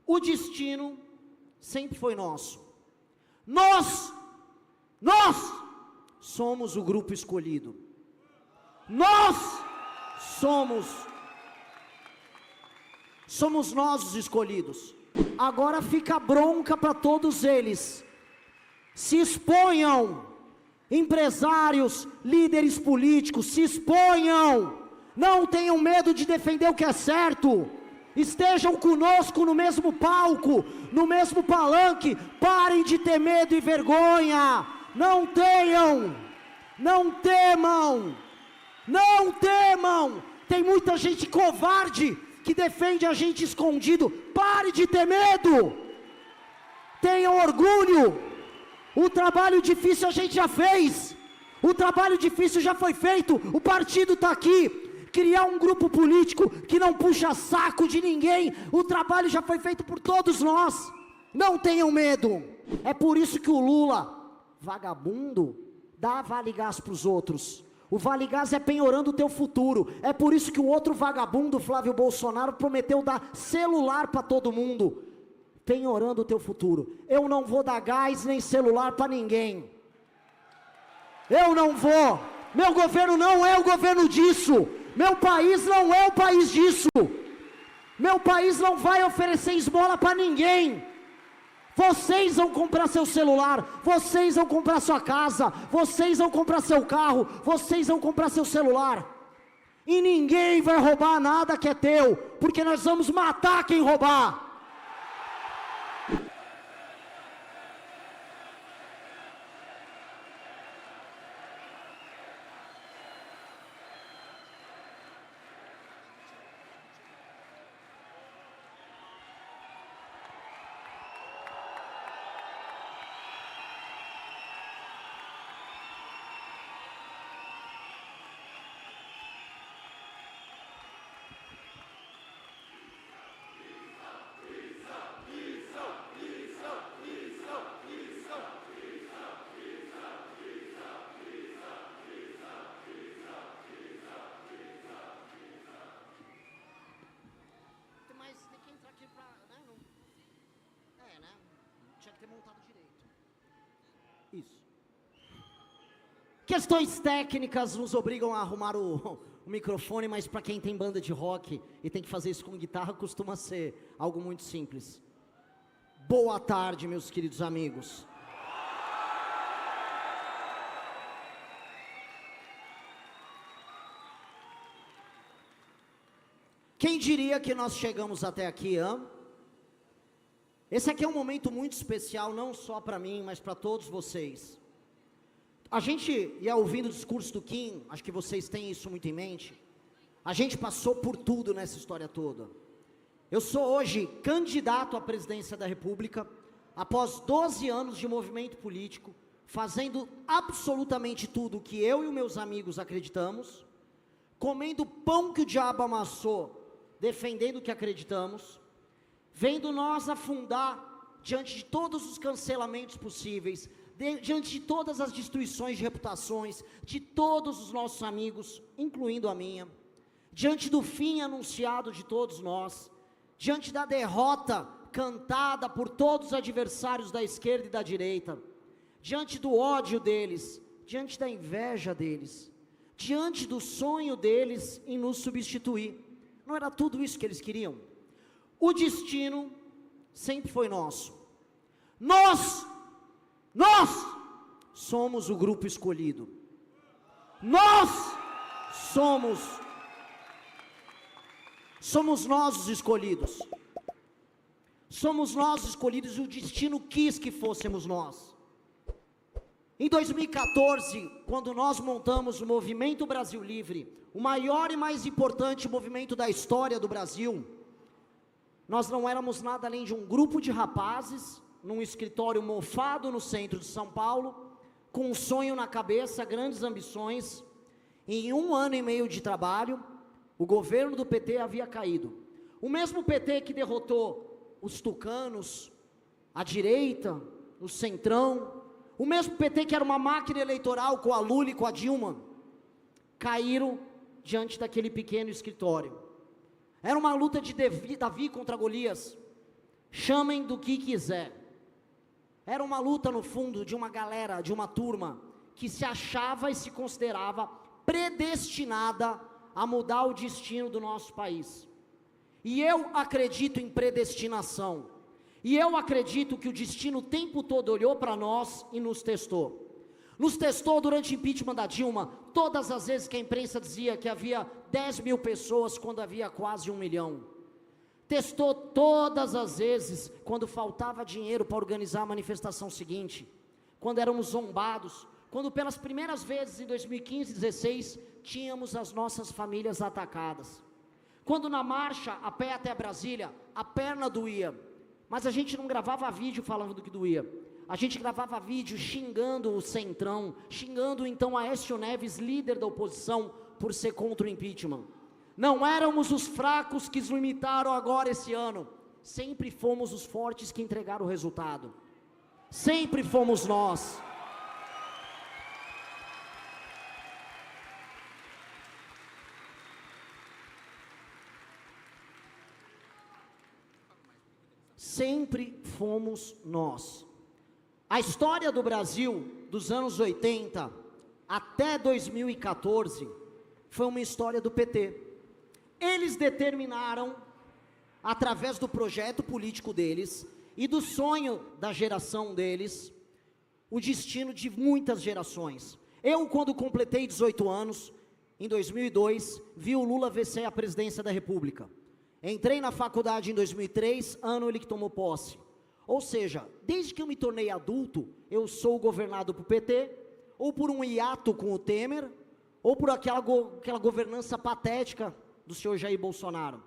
O destino sempre foi nosso. Nós somos o grupo escolhido. Nós somos nós os escolhidos. Agora fica bronca para todos eles. Se exponham, empresários, líderes políticos, se exponham. Não tenham medo de defender o que é certo. Estejam conosco no mesmo palco, no mesmo palanque. Parem de ter medo e vergonha. Não tenham, não temam, não temam. Tem muita gente covarde que defende a gente escondido. Pare de ter medo. Tenham orgulho. O trabalho difícil a gente já fez. O trabalho difícil já foi feito. O partido está aqui. Criar um grupo político que não puxa saco de ninguém. O trabalho já foi feito por todos nós. Não tenham medo. É por isso que o Lula, vagabundo, dá vale gás para os outros. O vale gás é penhorando o teu futuro. É por isso que o outro vagabundo, Flávio Bolsonaro, prometeu dar celular para todo mundo, penhorando o teu futuro. Eu não vou dar gás nem celular para ninguém. Eu não vou. Meu governo não é o governo disso. Meu país não é o país disso. Meu país não vai oferecer esmola para ninguém. Vocês vão comprar seu celular, vocês vão comprar sua casa, vocês vão comprar seu carro, vocês vão comprar seu celular. E ninguém vai roubar nada que é teu, porque nós vamos matar quem roubar. Isso. Questões técnicas nos obrigam a arrumar o microfone, mas para quem tem banda de rock e tem que fazer isso com guitarra, costuma ser algo muito simples. Boa tarde, meus queridos amigos. Quem diria que nós chegamos até aqui, hein? Esse aqui é um momento muito especial, não só para mim, mas para todos vocês. A gente ia ouvindo o discurso do Kim, acho que vocês têm isso muito em mente. A gente passou por tudo nessa história toda. Eu sou hoje candidato à presidência da República, após 12 anos de movimento político, fazendo absolutamente tudo o que eu e os meus amigos acreditamos, comendo pão que o diabo amassou, defendendo o que acreditamos, vendo nós afundar diante de todos os cancelamentos possíveis, diante de todas as destruições de reputações, de todos os nossos amigos, incluindo a minha, diante do fim anunciado de todos nós, diante da derrota cantada por todos os adversários da esquerda e da direita, diante do ódio deles, diante da inveja deles, diante do sonho deles em nos substituir. Não era tudo isso que eles queriam? O destino sempre foi nosso. Nós somos o grupo escolhido. Nós somos nós os escolhidos. Somos nós os escolhidos e o destino quis que fôssemos nós. Em 2014, quando nós montamos o Movimento Brasil Livre, o maior e mais importante movimento da história do Brasil, nós não éramos nada além de um grupo de rapazes, num escritório mofado no centro de São Paulo, com um sonho na cabeça, grandes ambições. Em 1 ano e meio de trabalho, o governo do PT havia caído. O mesmo PT que derrotou os tucanos, a direita, o centrão, o mesmo PT que era uma máquina eleitoral com a Lula e com a Dilma, caíram diante daquele pequeno escritório. Era uma luta de Davi contra Golias. chamem do que quiser. Era uma luta no fundo de uma galera, de uma turma, que se achava e se considerava predestinada a mudar o destino do nosso país. E eu acredito em predestinação. E eu acredito que o destino o tempo todo olhou para nós e nos testou. Nos testou durante o impeachment da Dilma, todas as vezes que a imprensa dizia que havia 10 mil pessoas, quando havia quase 1 milhão. Testou todas as vezes quando faltava dinheiro para organizar a manifestação seguinte, quando éramos zombados, quando pelas primeiras vezes em 2015 e 2016, tínhamos as nossas famílias atacadas. Quando na marcha, a pé até Brasília, a perna doía, mas a gente não gravava vídeo falando do que doía. A gente gravava vídeo xingando o Centrão, xingando então Aécio Neves, líder da oposição, por ser contra o impeachment. Não éramos os fracos que nos limitaram agora esse ano, sempre fomos os fortes que entregaram o resultado. Sempre fomos nós. Sempre fomos nós. A história do Brasil, dos anos 80 até 2014, foi uma história do PT. Eles determinaram, através do projeto político deles, e do sonho da geração deles, o destino de muitas gerações. Eu, quando completei 18 anos, em 2002, vi o Lula vencer a presidência da República. Entrei na faculdade em 2003, ano ele que tomou posse. Ou seja, desde que eu me tornei adulto, eu sou governado por PT, ou por um hiato com o Temer, ou por aquela governança patética do senhor Jair Bolsonaro.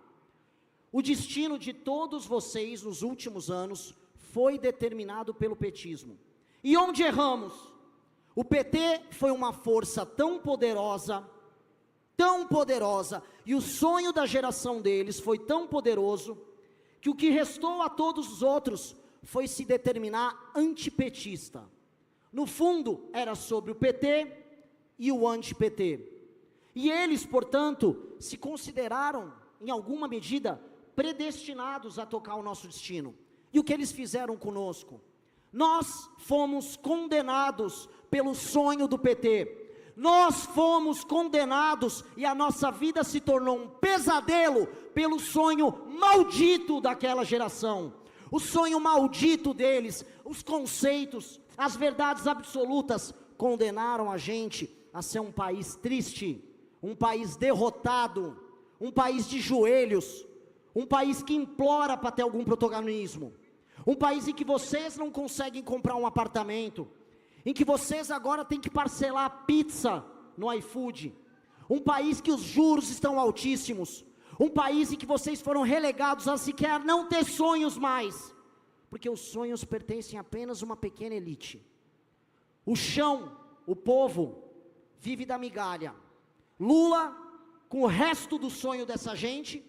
O destino de todos vocês nos últimos anos foi determinado pelo petismo. E onde erramos? O PT foi uma força tão poderosa, e o sonho da geração deles foi tão poderoso, que o que restou a todos os outros foi se determinar antipetista. No fundo, era sobre o PT e o anti-PT. E eles, portanto, se consideraram, em alguma medida, predestinados a tocar o nosso destino. E o que eles fizeram conosco? Nós fomos condenados pelo sonho do PT. Nós fomos condenados e a nossa vida se tornou um pesadelo pelo sonho maldito daquela geração. O sonho maldito deles, os conceitos, as verdades absolutas, condenaram a gente a ser um país triste, um país derrotado, um país de joelhos, um país que implora para ter algum protagonismo, um país em que vocês não conseguem comprar um apartamento, em que vocês agora têm que parcelar a pizza no iFood, um país que os juros estão altíssimos, um país em que vocês foram relegados a sequer não ter sonhos mais, porque os sonhos pertencem apenas a uma pequena elite. O chão, o povo, vive da migalha. Lula, com o resto do sonho dessa gente,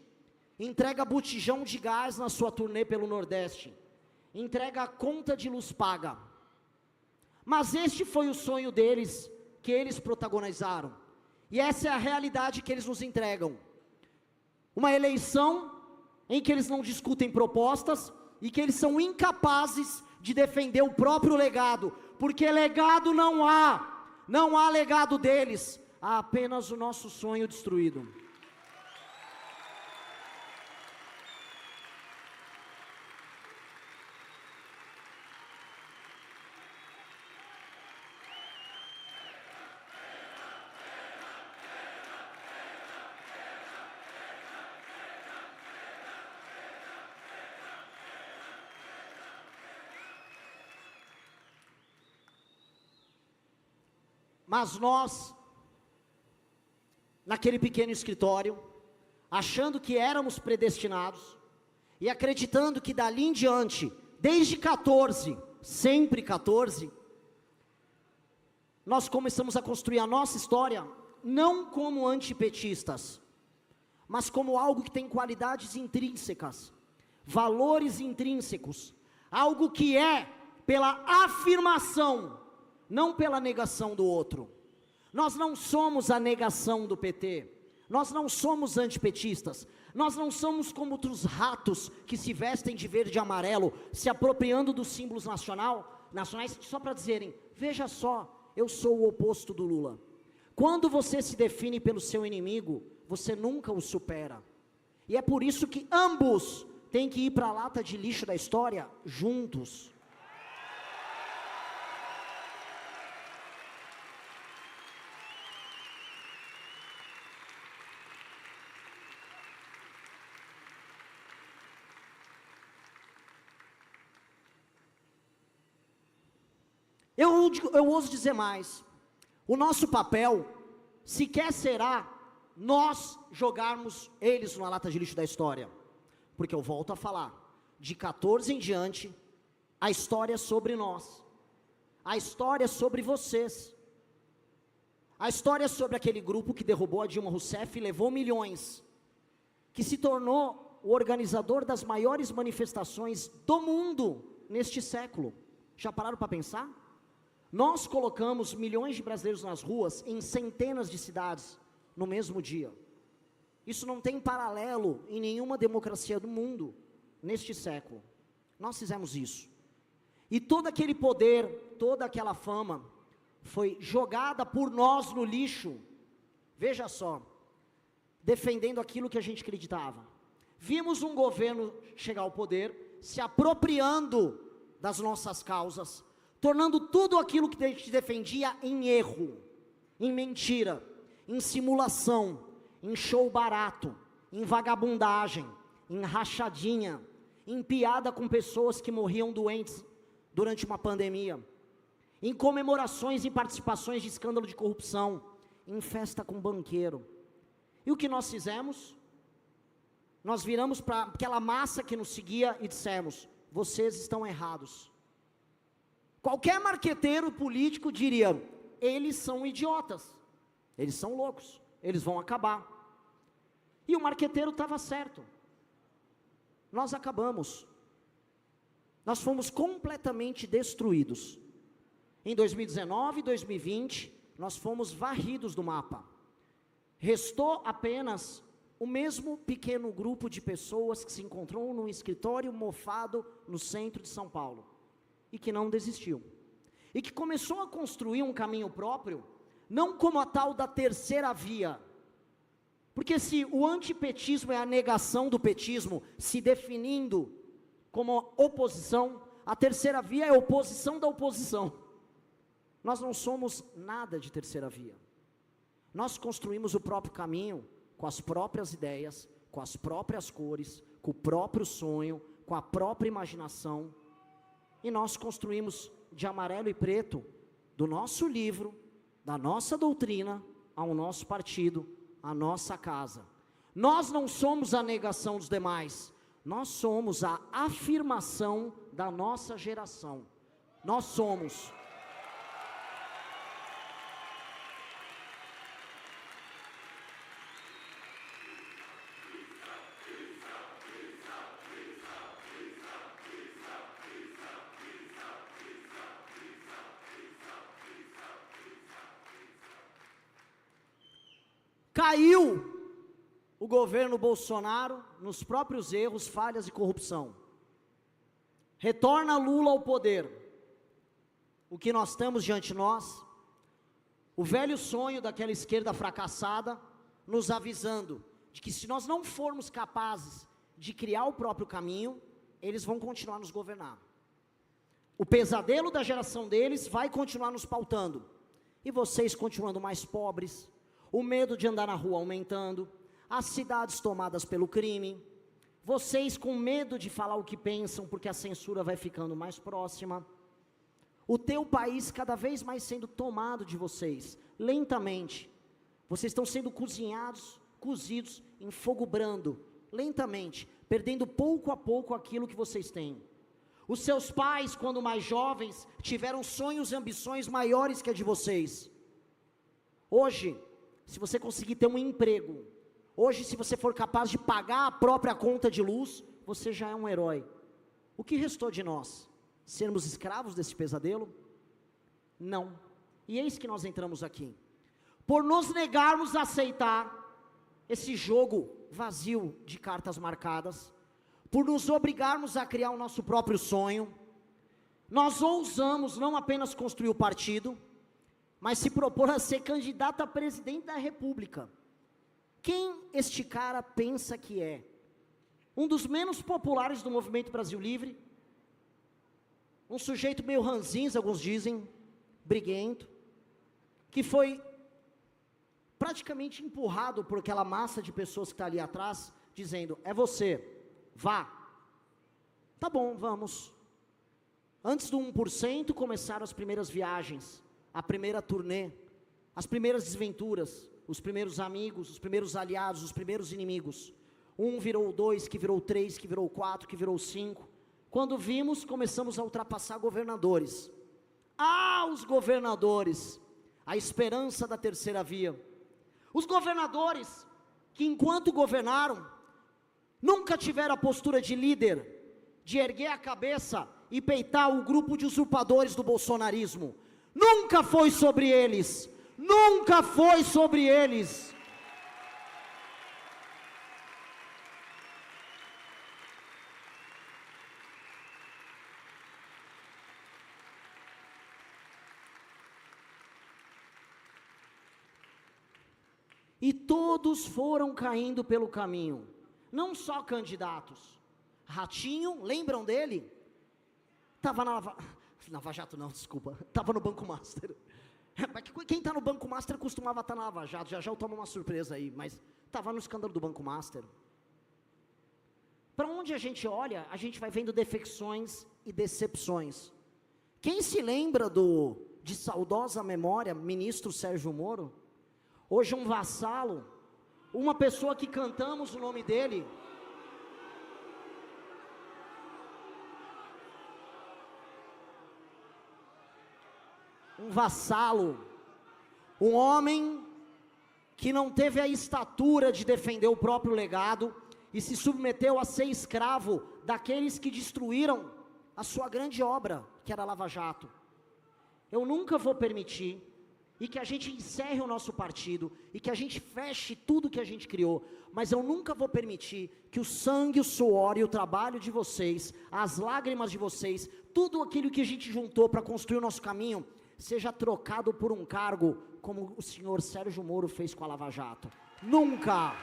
entrega botijão de gás na sua turnê pelo Nordeste, entrega a conta de luz paga. Mas este foi o sonho deles, que eles protagonizaram, e essa é a realidade que eles nos entregam. Uma eleição em que eles não discutem propostas, e que eles são incapazes de defender o próprio legado, porque legado não há legado deles, há apenas o nosso sonho destruído. Mas nós, naquele pequeno escritório, achando que éramos predestinados, e acreditando que dali em diante, desde 14, sempre 14, nós começamos a construir a nossa história, não como antipetistas, mas como algo que tem qualidades intrínsecas, valores intrínsecos, algo que é pela afirmação, não pela negação do outro. Nós não somos a negação do PT, Nós não somos antipetistas, nós não somos como outros ratos que se vestem de verde e amarelo, se apropriando dos símbolos nacionais, só para dizerem, veja só, eu sou o oposto do Lula. Quando você se define pelo seu inimigo, você nunca o supera. E é por isso que ambos têm que ir para a lata de lixo da história juntos. Eu ouso dizer mais, o nosso papel sequer será nós jogarmos eles na lata de lixo da história, porque eu volto a falar, de 14 em diante, a história é sobre nós, a história é sobre vocês, a história é sobre aquele grupo que derrubou a Dilma Rousseff e levou milhões, que se tornou o organizador das maiores manifestações do mundo neste século. Já pararam para pensar? Nós colocamos milhões de brasileiros nas ruas, em centenas de cidades, no mesmo dia. Isso não tem paralelo em nenhuma democracia do mundo, neste século. Nós fizemos isso. E todo aquele poder, toda aquela fama, foi jogada por nós no lixo, veja só, defendendo aquilo que a gente acreditava. Vimos um governo chegar ao poder, se apropriando das nossas causas, tornando tudo aquilo que a gente defendia em erro, em mentira, em simulação, em show barato, em vagabundagem, em rachadinha, em piada com pessoas que morriam doentes durante uma pandemia, em comemorações e participações de escândalo de corrupção, em festa com banqueiro. E o que nós fizemos? Nós viramos para aquela massa que nos seguia e dissemos, vocês estão errados. Qualquer marqueteiro político diria, eles são idiotas, eles são loucos, eles vão acabar. E o marqueteiro estava certo. Nós acabamos. Nós fomos completamente destruídos. Em 2019 e 2020, nós fomos varridos do mapa. Restou apenas o mesmo pequeno grupo de pessoas que se encontrou num escritório mofado no centro de São Paulo. E que não desistiu, e que começou a construir um caminho próprio, não como a tal da terceira via, porque se o antipetismo é a negação do petismo, se definindo como oposição, a terceira via é a oposição da oposição. Nós não somos nada de terceira via, nós construímos o próprio caminho, com as próprias ideias, com as próprias cores, com o próprio sonho, com a própria imaginação, e nós construímos de amarelo e preto, do nosso livro, da nossa doutrina, ao nosso partido, a nossa casa. Nós não somos a negação dos demais, nós somos a afirmação da nossa geração. Nós somos. Caiu o governo Bolsonaro nos próprios erros, falhas e corrupção. Retorna Lula ao poder. O que nós temos diante de nós? O velho sonho daquela esquerda fracassada, nos avisando de que se nós não formos capazes de criar o próprio caminho, eles vão continuar a nos governar. O pesadelo da geração deles vai continuar nos pautando. E vocês continuando mais pobres, o medo de andar na rua aumentando, as cidades tomadas pelo crime, vocês com medo de falar o que pensam, porque a censura vai ficando mais próxima, o teu país cada vez mais sendo tomado de vocês, lentamente, vocês estão sendo cozidos em fogo brando, lentamente, perdendo pouco a pouco aquilo que vocês têm. Os seus pais, quando mais jovens, tiveram sonhos e ambições maiores que a de vocês. Hoje, se você conseguir ter um emprego, hoje se você for capaz de pagar a própria conta de luz, você já é um herói. O que restou de nós? Sermos escravos desse pesadelo? Não. E eis que nós entramos aqui. Por nos negarmos a aceitar esse jogo vazio de cartas marcadas, por nos obrigarmos a criar o nosso próprio sonho, nós ousamos não apenas construir o partido, mas se propor a ser candidato a presidente da República. Quem este cara pensa que é? Um dos menos populares do Movimento Brasil Livre, um sujeito meio ranzinza, alguns dizem, briguento, que foi praticamente empurrado por aquela massa de pessoas que está ali atrás, dizendo, é você, vá. Tá bom, vamos. Antes do 1%, começaram as primeiras viagens, a primeira turnê, as primeiras desventuras, os primeiros amigos, os primeiros aliados, os primeiros inimigos. 1 virou 2, que virou 3, que virou 4, que virou 5. Quando vimos, começamos a ultrapassar governadores. Os governadores, a esperança da terceira via. Os governadores, que enquanto governaram, nunca tiveram a postura de líder, de erguer a cabeça e peitar o grupo de usurpadores do bolsonarismo. Nunca foi sobre eles, nunca foi sobre eles. E todos foram caindo pelo caminho, não só candidatos. Ratinho, lembram dele? Estava na Lava Jato não, desculpa, estava no Banco Master. Quem está no Banco Master costumava estar na Lava Jato, já eu tomo uma surpresa aí, mas estava no escândalo do Banco Master. Para onde a gente olha, a gente vai vendo defecções e decepções. Quem se lembra de saudosa memória, ministro Sérgio Moro? Hoje um vassalo, uma pessoa que cantamos o nome dele. Um vassalo, um homem que não teve a estatura de defender o próprio legado e se submeteu a ser escravo daqueles que destruíram a sua grande obra, que era a Lava Jato. Eu nunca vou permitir e que a gente encerre o nosso partido, e que a gente feche tudo que a gente criou, mas eu nunca vou permitir que o sangue, o suor e o trabalho de vocês, as lágrimas de vocês, tudo aquilo que a gente juntou para construir o nosso caminho, seja trocado por um cargo, como o senhor Sérgio Moro fez com a Lava Jato. Nunca!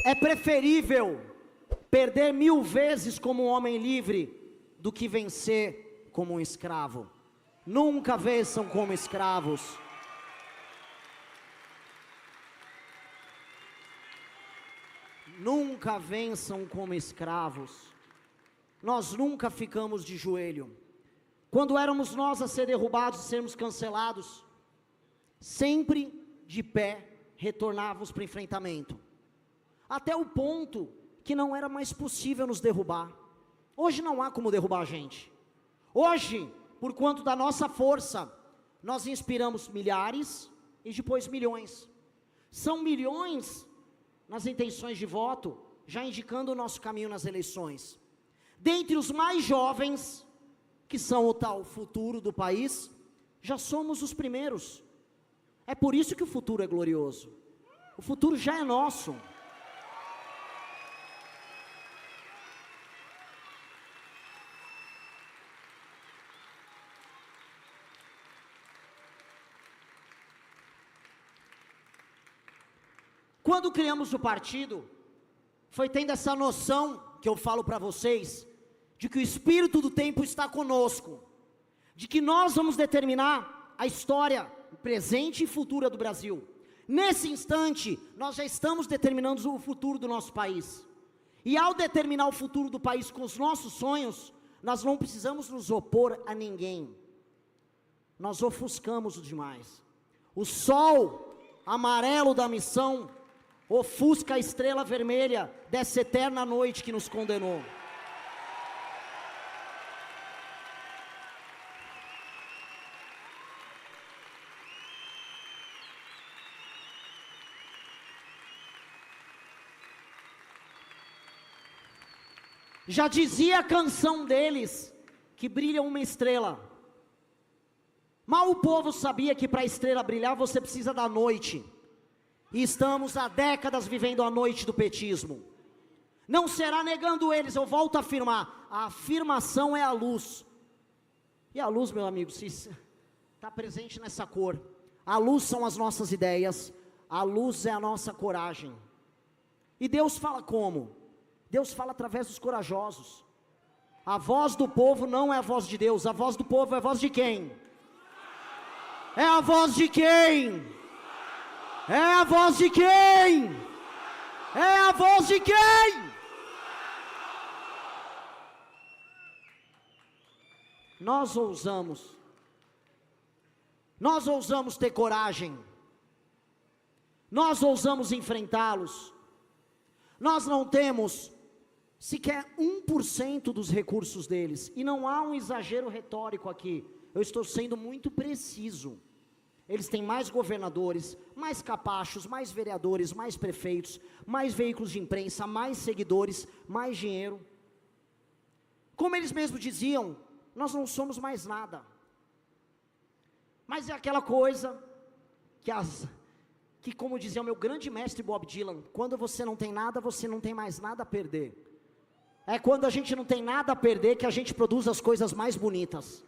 É preferível perder 1000 vezes como um homem livre do que vencer como um escravo. Nunca vençam como escravos. Nunca vençam como escravos. Nós nunca ficamos de joelho. Quando éramos nós a ser derrubados e sermos cancelados, sempre de pé retornávamos para o enfrentamento. Até o ponto que não era mais possível nos derrubar. Hoje não há como derrubar a gente. Hoje, por quanto da nossa força, nós inspiramos milhares e depois milhões. São milhões nas intenções de voto, já indicando o nosso caminho nas eleições. Dentre os mais jovens, que são o tal futuro do país, já somos os primeiros. É por isso que o futuro é glorioso. O futuro já é nosso. Quando criamos o partido, foi tendo essa noção, que eu falo para vocês, de que o espírito do tempo está conosco, de que nós vamos determinar a história presente e futura do Brasil. Nesse instante, nós já estamos determinando o futuro do nosso país. E ao determinar o futuro do país com os nossos sonhos, nós não precisamos nos opor a ninguém. Nós ofuscamos o demais. O sol amarelo da missão ofusca a estrela vermelha dessa eterna noite que nos condenou. Já dizia a canção deles, que brilha uma estrela. Mal o povo sabia que para a estrela brilhar você precisa da noite. E estamos há décadas vivendo a noite do petismo. Não será negando eles, eu volto a afirmar. A afirmação é a luz. E a luz, meu amigo, está presente nessa cor. A luz são as nossas ideias. A luz é a nossa coragem. E Deus fala como? Deus fala através dos corajosos. A voz do povo não é a voz de Deus. A voz do povo é a voz de quem? É a voz de quem? É a voz de quem? É a voz de quem? Nós ousamos ter coragem, nós ousamos enfrentá-los. Nós não temos sequer 1% dos recursos deles, e não há um exagero retórico aqui, eu estou sendo muito preciso. Eles têm mais governadores, mais capachos, mais vereadores, mais prefeitos, mais veículos de imprensa, mais seguidores, mais dinheiro. Como eles mesmos diziam, nós não somos mais nada. Mas é aquela coisa que como dizia o meu grande mestre Bob Dylan, quando você não tem nada, você não tem mais nada a perder. É quando a gente não tem nada a perder que a gente produz as coisas mais bonitas.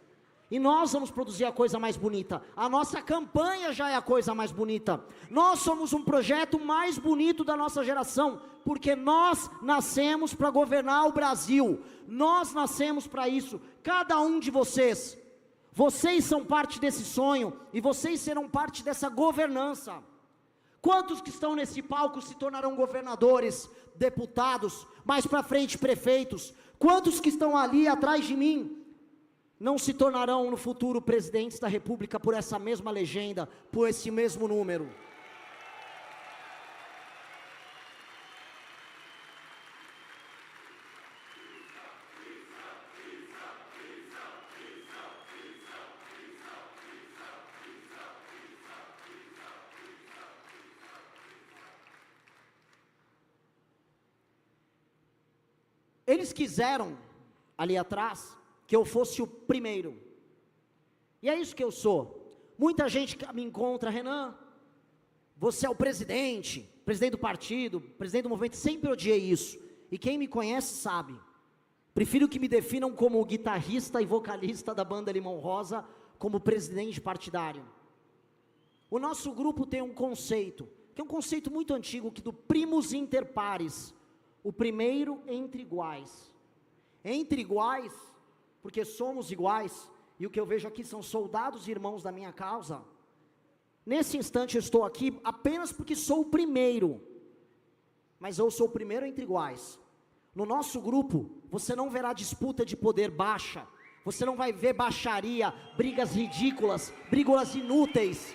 E nós vamos produzir a coisa mais bonita. A nossa campanha já é a coisa mais bonita. Nós somos um projeto mais bonito da nossa geração, porque nós nascemos para governar o Brasil. Nós nascemos para isso. Cada um de vocês são parte desse sonho, e vocês serão parte dessa governança. Quantos que estão nesse palco se tornarão governadores, deputados, mais para frente prefeitos? Quantos que estão ali atrás de mim não se tornarão no futuro presidentes da república por essa mesma legenda, por esse mesmo número? Eles quiseram, ali atrás, que eu fosse o primeiro, e é isso que eu sou. Muita gente me encontra, Renan, você é o presidente do partido, presidente do movimento. Sempre odiei isso, e quem me conhece sabe, prefiro que me definam como guitarrista e vocalista da banda Limão Rosa, como presidente partidário. O nosso grupo tem um conceito, que é um conceito muito antigo, que do primus inter pares, o primeiro entre iguais. Entre iguais, porque somos iguais, e o que eu vejo aqui são soldados e irmãos da minha causa. Nesse instante eu estou aqui apenas porque sou o primeiro, mas eu sou o primeiro entre iguais. No nosso grupo, você não verá disputa de poder baixa, você não vai ver baixaria, brigas ridículas, brigas inúteis.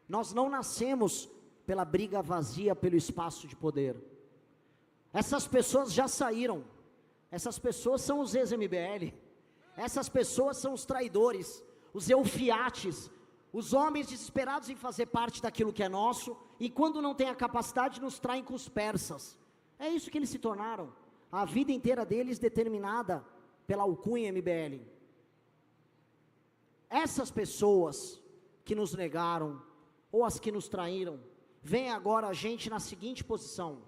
Nós não nascemos pela briga vazia, pelo espaço de poder. Essas pessoas já saíram. Essas pessoas são os ex-MBL. Essas pessoas são os traidores, os eufiates, os homens desesperados em fazer parte daquilo que é nosso, e quando não têm a capacidade, nos traem com os persas. É isso que eles se tornaram. A vida inteira deles determinada pela alcunha MBL. Essas pessoas que nos negaram, ou as que nos traíram, vem agora a gente na seguinte posição: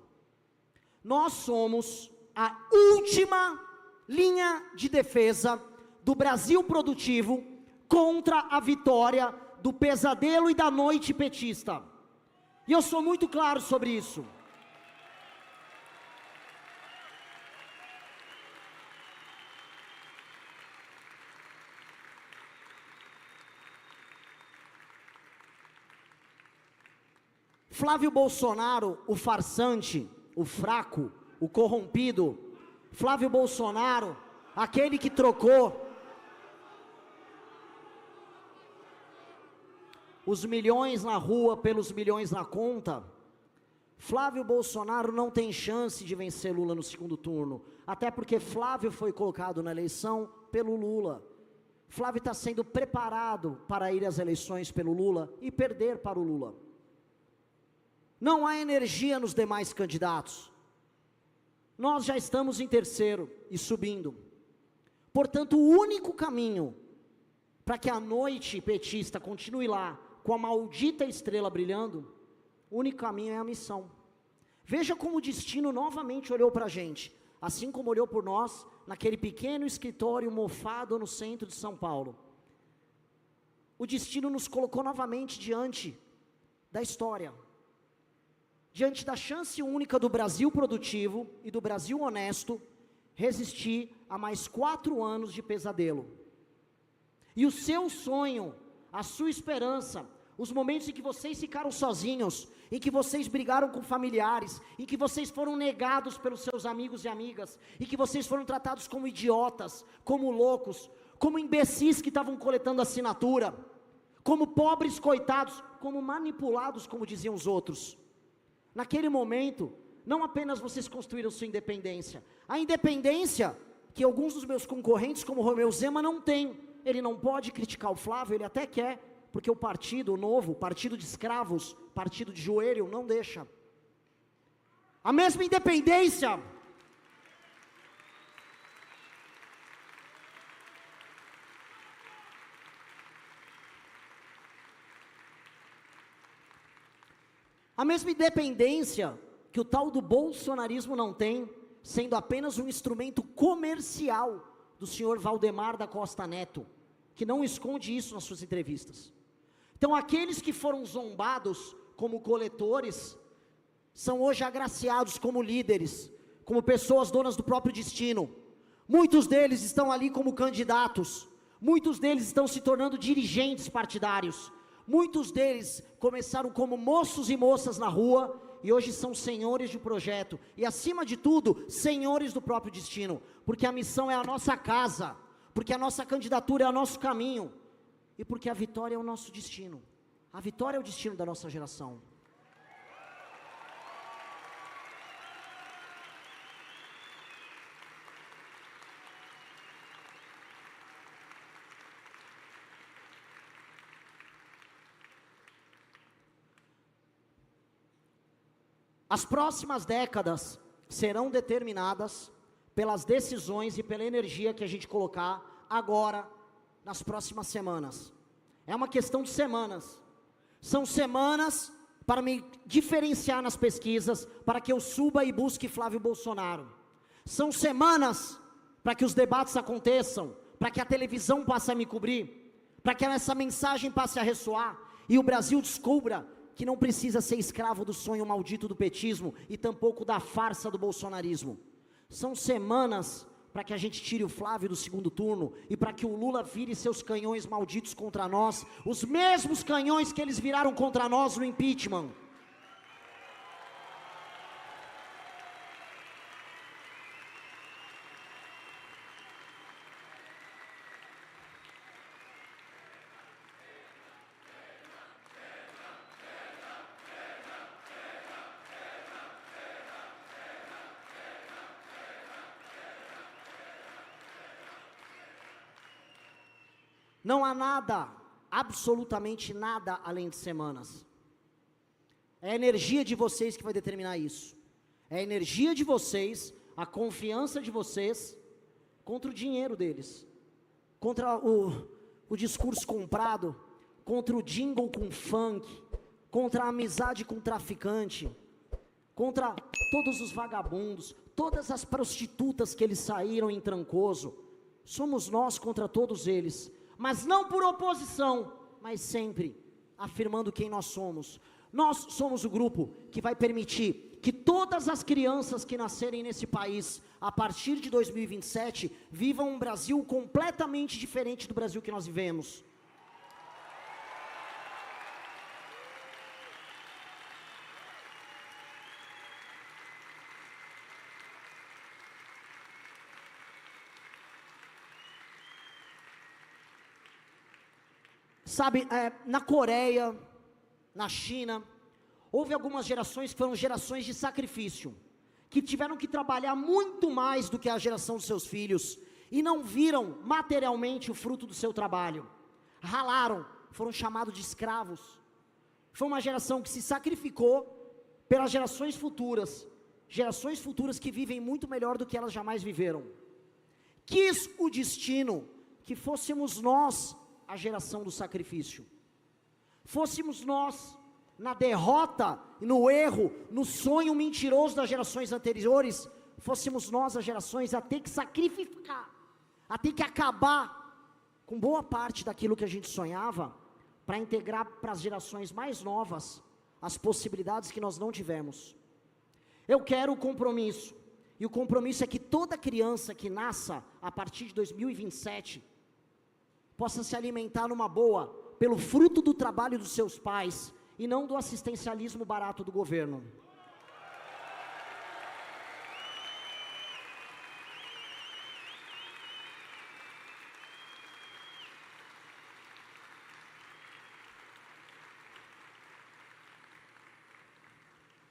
nós somos a última linha de defesa do Brasil produtivo contra a vitória do pesadelo e da noite petista, e eu sou muito claro sobre isso. Flávio Bolsonaro, o farsante, o fraco, o corrompido, Flávio Bolsonaro, aquele que trocou os milhões na rua pelos milhões na conta, Flávio Bolsonaro não tem chance de vencer Lula no segundo turno, até porque Flávio foi colocado na eleição pelo Lula. Flávio está sendo preparado para ir às eleições pelo Lula e perder para o Lula. Não há energia nos demais candidatos. Nós já estamos em terceiro e subindo. Portanto, o único caminho para que a noite petista continue lá, com a maldita estrela brilhando, o único caminho é a missão. Veja como o destino novamente olhou para a gente, assim como olhou por nós, naquele pequeno escritório mofado no centro de São Paulo. O destino nos colocou novamente diante da história, diante da chance única do Brasil produtivo e do Brasil honesto, resistir a mais 4 anos de pesadelo. E o seu sonho, a sua esperança, os momentos em que vocês ficaram sozinhos, em que vocês brigaram com familiares, em que vocês foram negados pelos seus amigos e amigas, em que vocês foram tratados como idiotas, como loucos, como imbecis que estavam coletando assinatura, como pobres coitados, como manipulados, como diziam os outros. Naquele momento, não apenas vocês construíram sua independência, a independência que alguns dos meus concorrentes, como Romeu Zema, não têm. Ele não pode criticar o Flávio, ele até quer, porque o partido novo, partido de escravos, partido de joelho, não deixa. A mesma independência que o tal do bolsonarismo não tem, sendo apenas um instrumento comercial do senhor Valdemar da Costa Neto, que não esconde isso nas suas entrevistas. Então aqueles que foram zombados como coletores, são hoje agraciados como líderes, como pessoas donas do próprio destino. Muitos deles estão ali como candidatos, muitos deles estão se tornando dirigentes partidários, muitos deles começaram como moços e moças na rua, e hoje são senhores de projeto, e acima de tudo, senhores do próprio destino, porque a missão é a nossa casa, porque a nossa candidatura é o nosso caminho, e porque a vitória é o nosso destino. A vitória é o destino da nossa geração. As próximas décadas serão determinadas pelas decisões e pela energia que a gente colocar agora, nas próximas semanas. É uma questão de semanas. São semanas para me diferenciar nas pesquisas, para que eu suba e busque Flávio Bolsonaro. São semanas para que os debates aconteçam, para que a televisão passe a me cobrir, para que essa mensagem passe a ressoar, e o Brasil descubra que não precisa ser escravo do sonho maldito do petismo, e tampouco da farsa do bolsonarismo. São semanas para que a gente tire o Flávio do segundo turno, e para que o Lula vire seus canhões malditos contra nós, os mesmos canhões que eles viraram contra nós no impeachment. Não há nada, absolutamente nada além de semanas. É a energia de vocês que vai determinar isso. É a energia de vocês, a confiança de vocês, contra o dinheiro deles, contra o discurso comprado, contra o jingle com funk, contra a amizade com traficante, contra todos os vagabundos, todas as prostitutas que eles saíram em Trancoso. Somos nós contra todos eles. Mas não por oposição, mas sempre afirmando quem nós somos. Nós somos o grupo que vai permitir que todas as crianças que nascerem nesse país, a partir de 2027, vivam um Brasil completamente diferente do Brasil que nós vivemos. Sabe, na Coreia, na China, houve algumas gerações que foram gerações de sacrifício, que tiveram que trabalhar muito mais do que a geração dos seus filhos, e não viram materialmente o fruto do seu trabalho, ralaram, foram chamados de escravos. Foi uma geração que se sacrificou pelas gerações futuras que vivem muito melhor do que elas jamais viveram. Quis o destino que fôssemos nós a geração do sacrifício, fôssemos nós, na derrota, no erro, no sonho mentiroso das gerações anteriores, fôssemos nós as gerações a ter que sacrificar, a ter que acabar com boa parte daquilo que a gente sonhava, para integrar para as gerações mais novas, as possibilidades que nós não tivemos. Eu quero o compromisso, e o compromisso é que toda criança que nasça a partir de 2027, possa se alimentar numa boa, pelo fruto do trabalho dos seus pais, e não do assistencialismo barato do governo.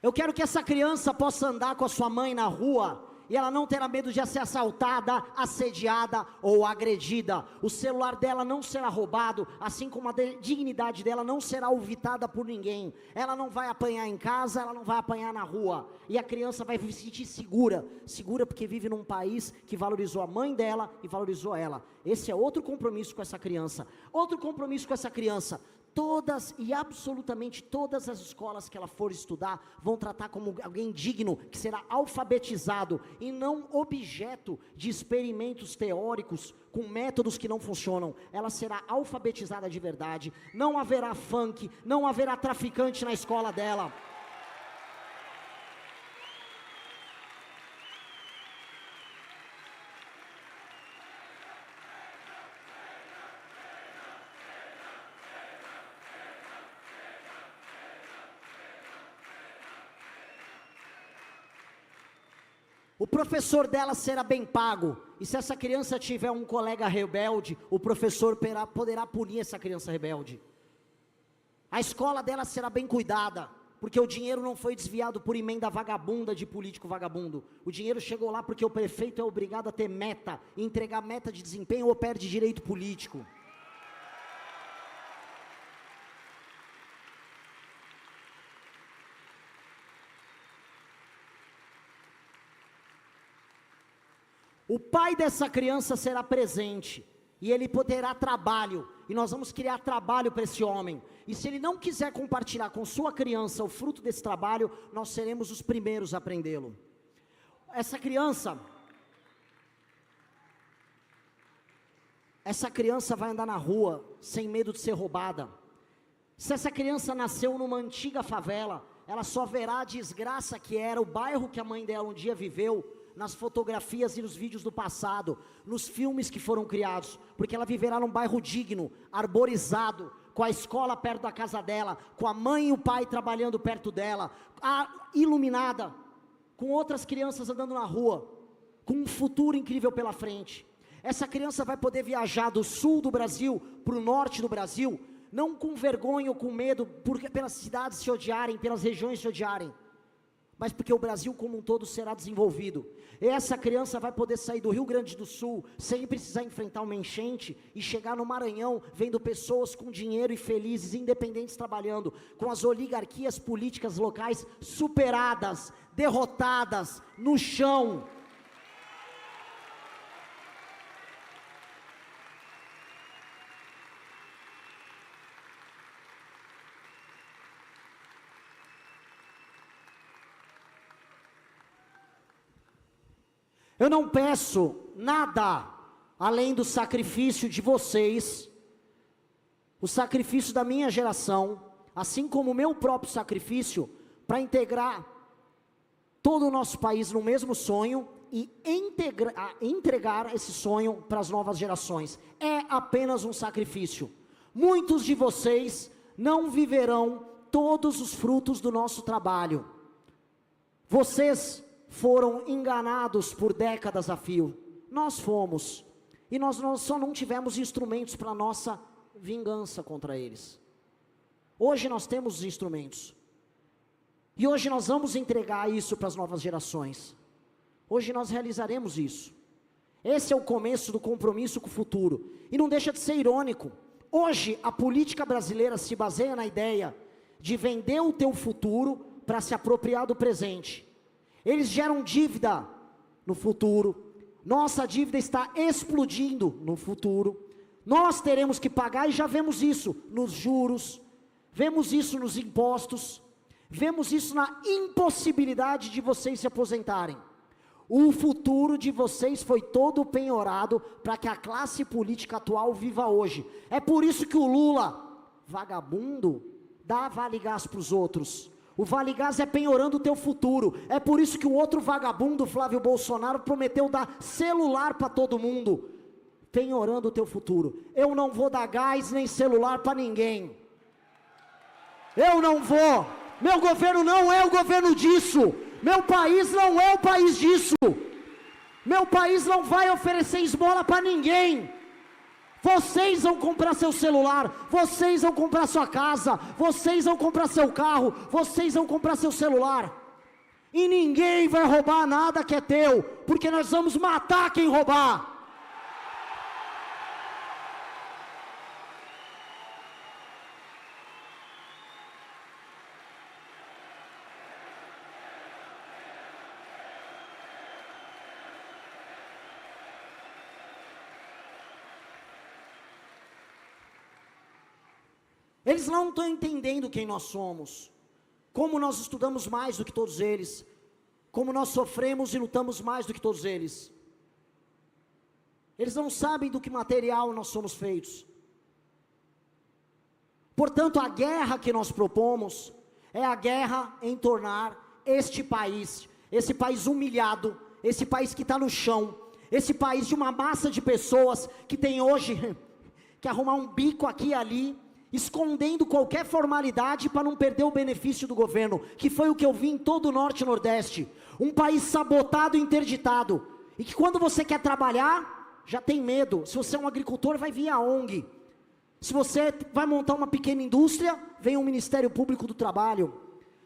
Eu quero que essa criança possa andar com a sua mãe na rua, e ela não terá medo de ser assaltada, assediada ou agredida. O celular dela não será roubado, assim como a dignidade dela não será ultrapassada por ninguém. Ela não vai apanhar em casa, ela não vai apanhar na rua, e a criança vai se sentir segura porque vive num país que valorizou a mãe dela e valorizou ela. Esse é outro compromisso com essa criança. Outro compromisso com essa criança: todas e absolutamente todas as escolas que ela for estudar, vão tratar como alguém digno, que será alfabetizado, e não objeto de experimentos teóricos, com métodos que não funcionam. Ela será alfabetizada de verdade, não haverá funk, não haverá traficante na escola dela. O professor dela será bem pago, e se essa criança tiver um colega rebelde, o professor poderá punir essa criança rebelde. A escola dela será bem cuidada, porque o dinheiro não foi desviado por emenda vagabunda de político vagabundo. O dinheiro chegou lá porque o prefeito é obrigado a ter meta, e entregar meta de desempenho ou perde direito político. O pai dessa criança será presente, e ele poderá trabalho, e nós vamos criar trabalho para esse homem, e se ele não quiser compartilhar com sua criança o fruto desse trabalho, nós seremos os primeiros a prendê-lo. Essa criança vai andar na rua, sem medo de ser roubada. Se essa criança nasceu numa antiga favela, ela só verá a desgraça que era o bairro que a mãe dela um dia viveu, nas fotografias e nos vídeos do passado, nos filmes que foram criados, porque ela viverá num bairro digno, arborizado, com a escola perto da casa dela, com a mãe e o pai trabalhando perto dela, iluminada, com outras crianças andando na rua, com um futuro incrível pela frente. Essa criança vai poder viajar do sul do Brasil para o norte do Brasil, não com vergonha ou com medo, pelas cidades se odiarem, pelas regiões se odiarem, mas porque o Brasil como um todo será desenvolvido. Essa criança vai poder sair do Rio Grande do Sul, sem precisar enfrentar uma enchente, e chegar no Maranhão, vendo pessoas com dinheiro e felizes, independentes, trabalhando, com as oligarquias políticas locais superadas, derrotadas, no chão. Eu não peço nada além do sacrifício de vocês, o sacrifício da minha geração, assim como o meu próprio sacrifício, para integrar todo o nosso país no mesmo sonho e entregar esse sonho para as novas gerações. É apenas um sacrifício. Muitos de vocês não viverão todos os frutos do nosso trabalho. Vocês foram enganados por décadas a fio. Nós fomos, e nós só não tivemos instrumentos para nossa vingança contra eles. Hoje nós temos os instrumentos. E hoje nós vamos entregar isso para as novas gerações. Hoje nós realizaremos isso. Esse é o começo do compromisso com o futuro. E não deixa de ser irônico. Hoje a política brasileira se baseia na ideia de vender o teu futuro para se apropriar do presente. Eles geram dívida no futuro. Nossa dívida está explodindo no futuro. Nós teremos que pagar, e já vemos isso nos juros, vemos isso nos impostos, vemos isso na impossibilidade de vocês se aposentarem. O futuro de vocês foi todo penhorado para que a classe política atual viva hoje. É por isso que o Lula, vagabundo, dá vale gás para os outros. O vale gás é penhorando o teu futuro. É por isso que o outro vagabundo, Flávio Bolsonaro, prometeu dar celular para todo mundo, penhorando o teu futuro. Eu não vou dar gás nem celular para ninguém. Eu não vou. Meu governo não é o governo disso. Meu país não é o país disso. Meu país não vai oferecer esmola para ninguém. Vocês vão comprar seu celular, vocês vão comprar sua casa, vocês vão comprar seu carro, vocês vão comprar seu celular. E ninguém vai roubar nada que é teu, porque nós vamos matar quem roubar. Eles não estão entendendo quem nós somos, como nós estudamos mais do que todos eles, como nós sofremos e lutamos mais do que todos eles. Eles não sabem do que material nós somos feitos. Portanto, a guerra que nós propomos é a guerra em tornar esse país humilhado, esse país que está no chão, esse país de uma massa de pessoas que tem hoje que arrumar um bico aqui e ali, escondendo qualquer formalidade para não perder o benefício do governo, que foi o que eu vi em todo o Norte e Nordeste. Um país sabotado e interditado, e que quando você quer trabalhar, já tem medo. Se você é um agricultor, vai vir a ONG. Se você vai montar uma pequena indústria, vem o Ministério Público do Trabalho.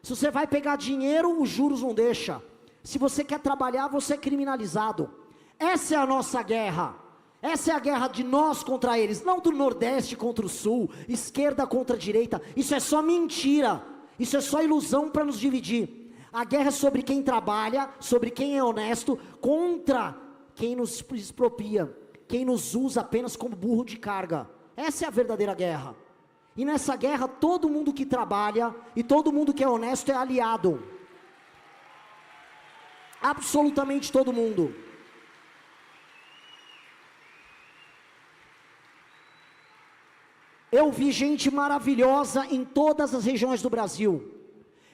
Se você vai pegar dinheiro, os juros não deixam. Se você quer trabalhar, você é criminalizado. Essa é a nossa guerra. Essa é a guerra de nós contra eles, não do Nordeste contra o Sul, esquerda contra a direita. Isso é só mentira, isso é só ilusão para nos dividir. A guerra é sobre quem trabalha, sobre quem é honesto, contra quem nos expropria, quem nos usa apenas como burro de carga. Essa é a verdadeira guerra. E nessa guerra, todo mundo que trabalha e todo mundo que é honesto é aliado. Absolutamente todo mundo. Eu vi gente maravilhosa em todas as regiões do Brasil.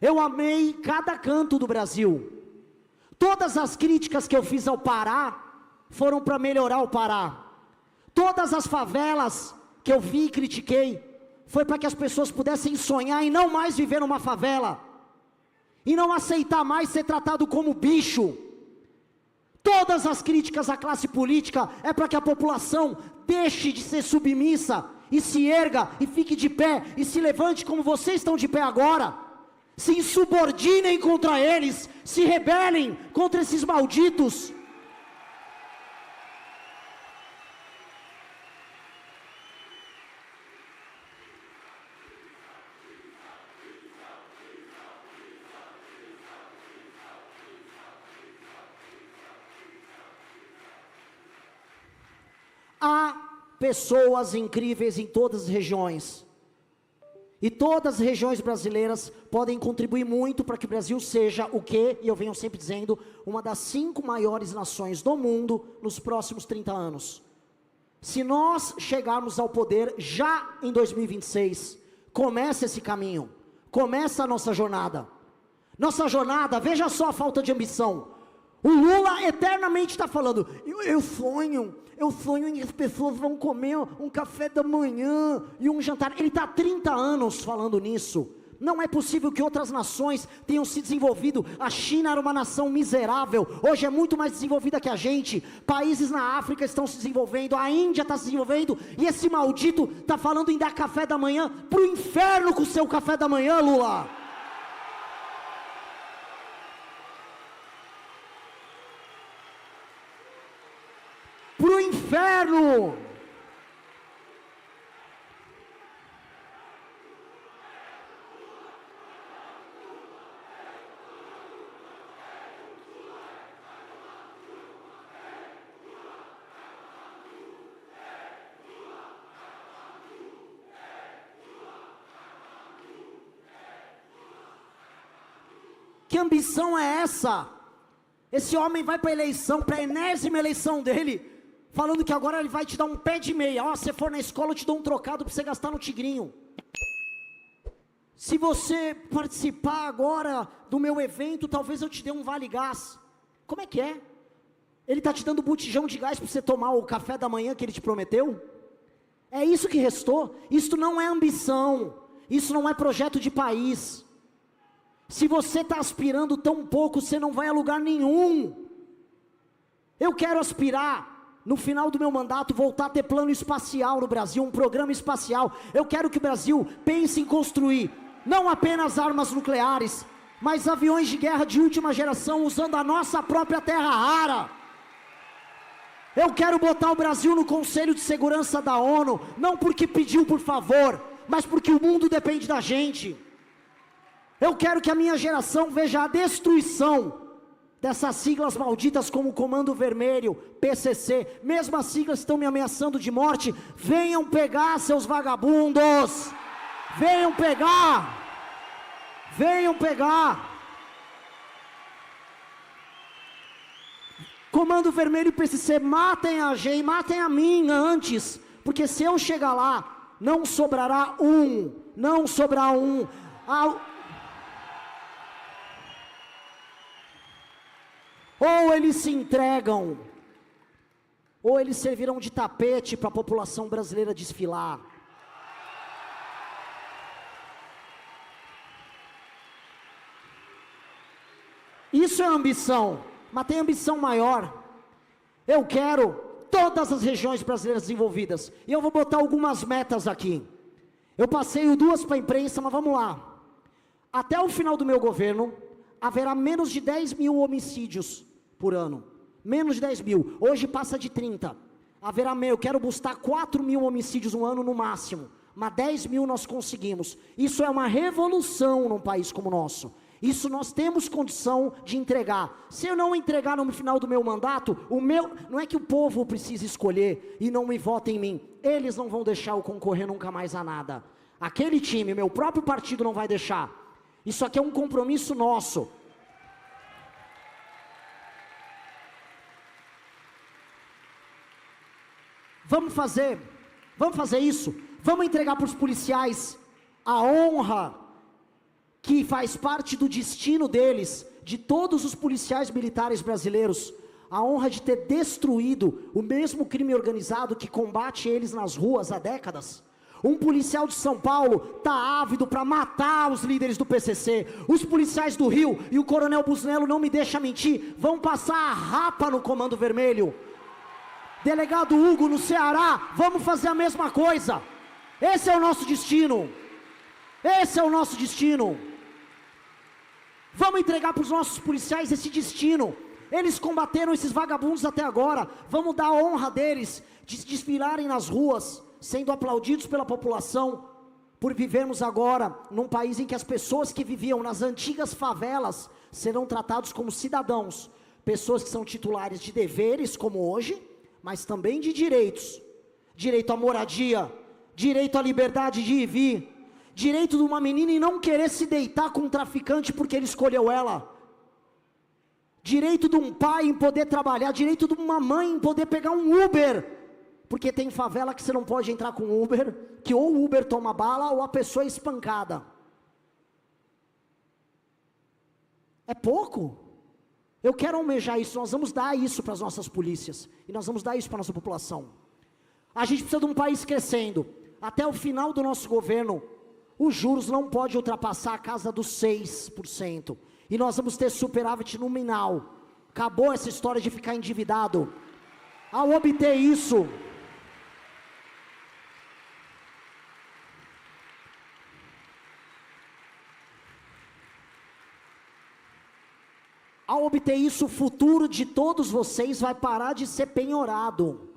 Eu amei cada canto do Brasil. Todas as críticas que eu fiz ao Pará foram para melhorar o Pará. Todas as favelas que eu vi e critiquei foi para que as pessoas pudessem sonhar e não mais viver numa favela, e não aceitar mais ser tratado como bicho. Todas as críticas à classe política é para que a população deixe de ser submissa e se erga, e fique de pé, e se levante como vocês estão de pé agora, se insubordinem contra eles, se rebelem contra esses malditos. Há pessoas incríveis em todas as regiões, e todas as regiões brasileiras podem contribuir muito para que o Brasil seja o que, e eu venho sempre dizendo, uma das 5 maiores nações do mundo nos próximos 30 anos. Se nós chegarmos ao poder já em 2026, começa esse caminho, começa a nossa jornada. Nossa jornada, veja só a falta de ambição. O Lula eternamente está falando, eu sonho em que as pessoas vão comer um café da manhã e um jantar. Ele está há 30 anos falando nisso, Não é possível que outras nações tenham se desenvolvido. A China era uma nação miserável, hoje é muito mais desenvolvida que a gente. Países na África estão se desenvolvendo, a Índia está se desenvolvendo, e esse maldito está falando em dar café da manhã. Para o inferno com o seu café da manhã, Lula. Para o inferno. Que ambição é essa? Esse homem vai para a eleição, para a enésima eleição dele, falando que agora ele vai te dar um pé de meia. Ó, se você for na escola eu te dou um trocado para você gastar no tigrinho. Se você participar agora do meu evento, talvez eu te dê um vale gás. Como é que é? Ele está te dando botijão de gás para você tomar o café da manhã que ele te prometeu? É isso que restou? Isso não é ambição, isso não é projeto de país. Se você está aspirando tão pouco, você não vai a lugar nenhum. Eu quero aspirar, no final do meu mandato, voltar a ter plano espacial no Brasil, um programa espacial. Eu quero que o Brasil pense em construir, não apenas armas nucleares, mas aviões de guerra de última geração, usando a nossa própria terra rara. Eu quero botar o Brasil no Conselho de Segurança da ONU, não porque pediu por favor, mas porque o mundo depende da gente. Eu quero que a minha geração veja a destruição dessas siglas malditas como Comando Vermelho, PCC, mesmo as siglas que estão me ameaçando de morte. Venham pegar, seus vagabundos, venham pegar, venham pegar. Comando Vermelho e PCC, matem a gente, matem a mim antes, porque se eu chegar lá, não sobrará um, não sobrará um. Ou eles se entregam, ou eles servirão de tapete para a população brasileira desfilar. Isso é ambição, mas tem ambição maior. Eu quero todas as regiões brasileiras desenvolvidas, e eu vou botar algumas metas aqui. Eu passei duas para a imprensa, mas vamos lá. Até o final do meu governo, haverá menos de 10 mil homicídios por ano, menos de 10 mil, hoje passa de 30, eu quero buscar 4 mil homicídios no ano no máximo, mas 10 mil nós conseguimos. Isso é uma revolução num país como o nosso, isso nós temos condição de entregar. Se eu não entregar no final do meu mandato, não é que o povo precisa escolher e não me votem em mim, eles não vão deixar eu concorrer nunca mais a nada, aquele time, meu próprio partido não vai deixar. Isso aqui é um compromisso nosso. Vamos fazer isso, vamos entregar para os policiais a honra que faz parte do destino deles, de todos os policiais militares brasileiros, a honra de ter destruído o mesmo crime organizado que combate eles nas ruas há décadas. Um policial de São Paulo está ávido para matar os líderes do PCC, os policiais do Rio, e o coronel Busnello não me deixa mentir, vão passar a rapa no Comando Vermelho. Delegado Hugo no Ceará, vamos fazer a mesma coisa. Esse é o nosso destino, esse é o nosso destino. Vamos entregar para os nossos policiais esse destino. Eles combateram esses vagabundos até agora, vamos dar a honra deles, de desfilarem nas ruas, sendo aplaudidos pela população, por vivermos agora num país em que as pessoas que viviam nas antigas favelas, serão tratados como cidadãos, pessoas que são titulares de deveres como hoje, mas também de direitos, direito à moradia, direito à liberdade de ir e vir, direito de uma menina em não querer se deitar com um traficante porque ele escolheu ela, direito de um pai em poder trabalhar, direito de uma mãe em poder pegar um Uber, porque tem favela que você não pode entrar com Uber, que ou o Uber toma bala ou a pessoa é espancada. É pouco? Eu quero almejar isso, nós vamos dar isso para as nossas polícias, e nós vamos dar isso para a nossa população. A gente precisa de um país crescendo. Até o final do nosso governo, os juros não podem ultrapassar a casa dos 6%. E nós vamos ter superávit nominal. Acabou essa história de ficar endividado. Ao obter isso, o futuro de todos vocês vai parar de ser penhorado.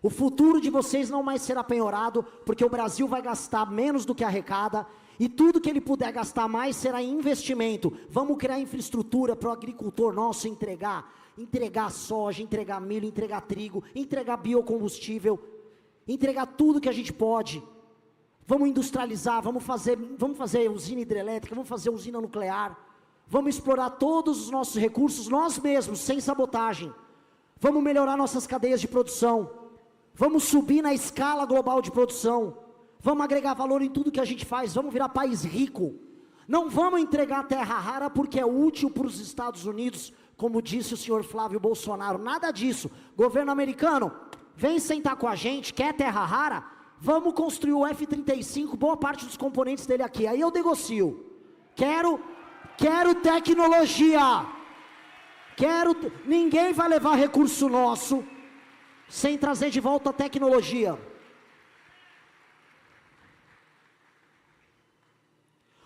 O futuro de vocês não mais será penhorado, porque o Brasil vai gastar menos do que arrecada, e tudo que ele puder gastar mais será em investimento. Vamos criar infraestrutura para o agricultor nosso entregar soja, entregar milho, entregar trigo, entregar biocombustível, entregar tudo que a gente pode. Vamos industrializar, vamos fazer usina hidrelétrica, vamos fazer usina nuclear, vamos explorar todos os nossos recursos nós mesmos, sem sabotagem. Vamos melhorar nossas cadeias de produção, vamos subir na escala global de produção, vamos agregar valor em tudo que a gente faz, vamos virar país rico. Não vamos entregar terra rara porque é útil para os Estados Unidos, como disse o senhor Flávio Bolsonaro. Nada disso. Governo americano, vem sentar com a gente, quer terra rara? Vamos construir o F-35, boa parte dos componentes dele aqui, aí eu negocio. Quero tecnologia, ninguém vai levar recurso nosso, sem trazer de volta a tecnologia.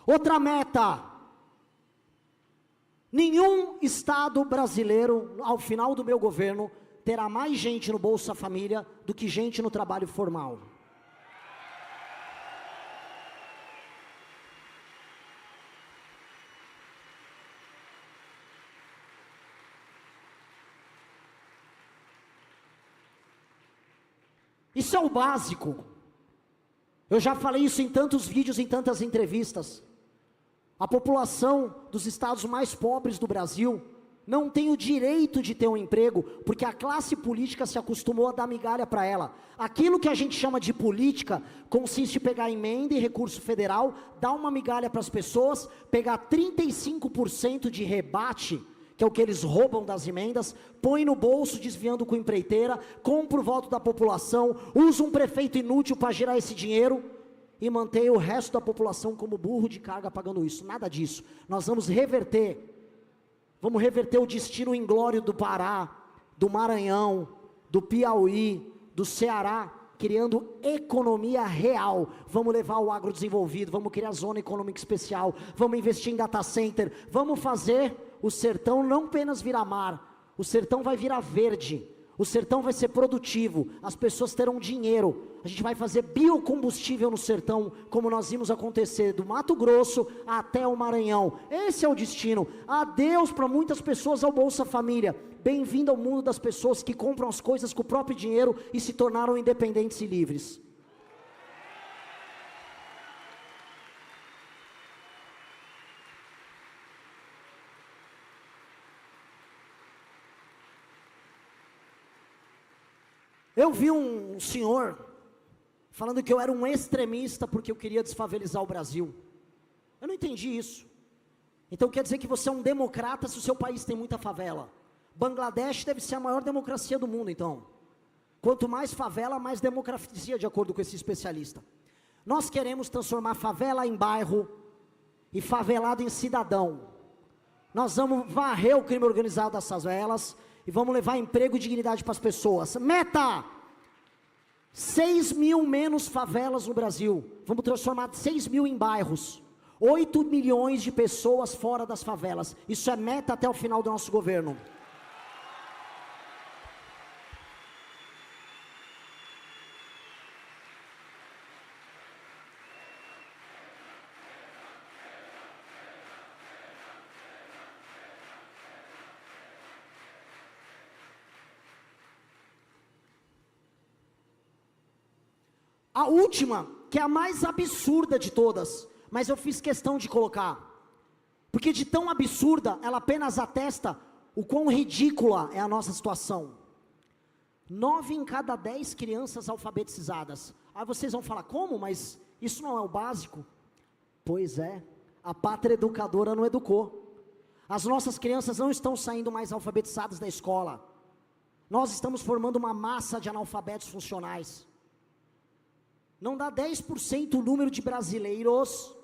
Outra meta, nenhum estado brasileiro, ao final do meu governo, terá mais gente no Bolsa Família do que gente no trabalho formal. Isso é o básico. Eu já falei isso em tantos vídeos, em tantas entrevistas. A população dos estados mais pobres do Brasil não tem o direito de ter um emprego, porque a classe política se acostumou a dar migalha para ela. Aquilo que a gente chama de política, consiste em pegar emenda e recurso federal, dar uma migalha para as pessoas, pegar 35% de rebate, que é o que eles roubam das emendas, põe no bolso desviando com empreiteira, compra o voto da população, usa um prefeito inútil para gerar esse dinheiro, e manter o resto da população como burro de carga pagando isso. Nada disso. Nós vamos reverter o destino inglório do Pará, do Maranhão, do Piauí, do Ceará, criando economia real. Vamos levar o agrodesenvolvido, vamos criar zona econômica especial, vamos investir em data center, vamos fazer o sertão não apenas virar mar, o sertão vai virar verde, o sertão vai ser produtivo, as pessoas terão dinheiro, a gente vai fazer biocombustível no sertão, como nós vimos acontecer do Mato Grosso até o Maranhão. Esse é o destino. Adeus para muitas pessoas ao Bolsa Família. Bem-vindo ao mundo das pessoas que compram as coisas com o próprio dinheiro e se tornaram independentes e livres. Eu vi um senhor falando que eu era um extremista porque eu queria desfavelizar o Brasil. Eu não entendi isso. Então quer dizer que você é um democrata se o seu país tem muita favela. Bangladesh deve ser a maior democracia do mundo, então. Quanto mais favela, mais democracia, de acordo com esse especialista. Nós queremos transformar favela em bairro e favelado em cidadão. Nós vamos varrer o crime organizado das favelas e vamos levar emprego e dignidade para as pessoas. Meta! 6 mil menos favelas no Brasil. Vamos transformar 6 mil em bairros. 8 milhões de pessoas fora das favelas. Isso é meta até o final do nosso governo. A última, que é a mais absurda de todas, mas eu fiz questão de colocar, porque de tão absurda, ela apenas atesta o quão ridícula é a nossa situação. 9 em cada 10 crianças alfabetizadas. Aí vocês vão falar, como? Mas isso não é o básico? Pois é, a pátria educadora não educou. As nossas crianças não estão saindo mais alfabetizadas da escola. Nós estamos formando uma massa de analfabetos funcionais. não dá 10% o número de brasileiros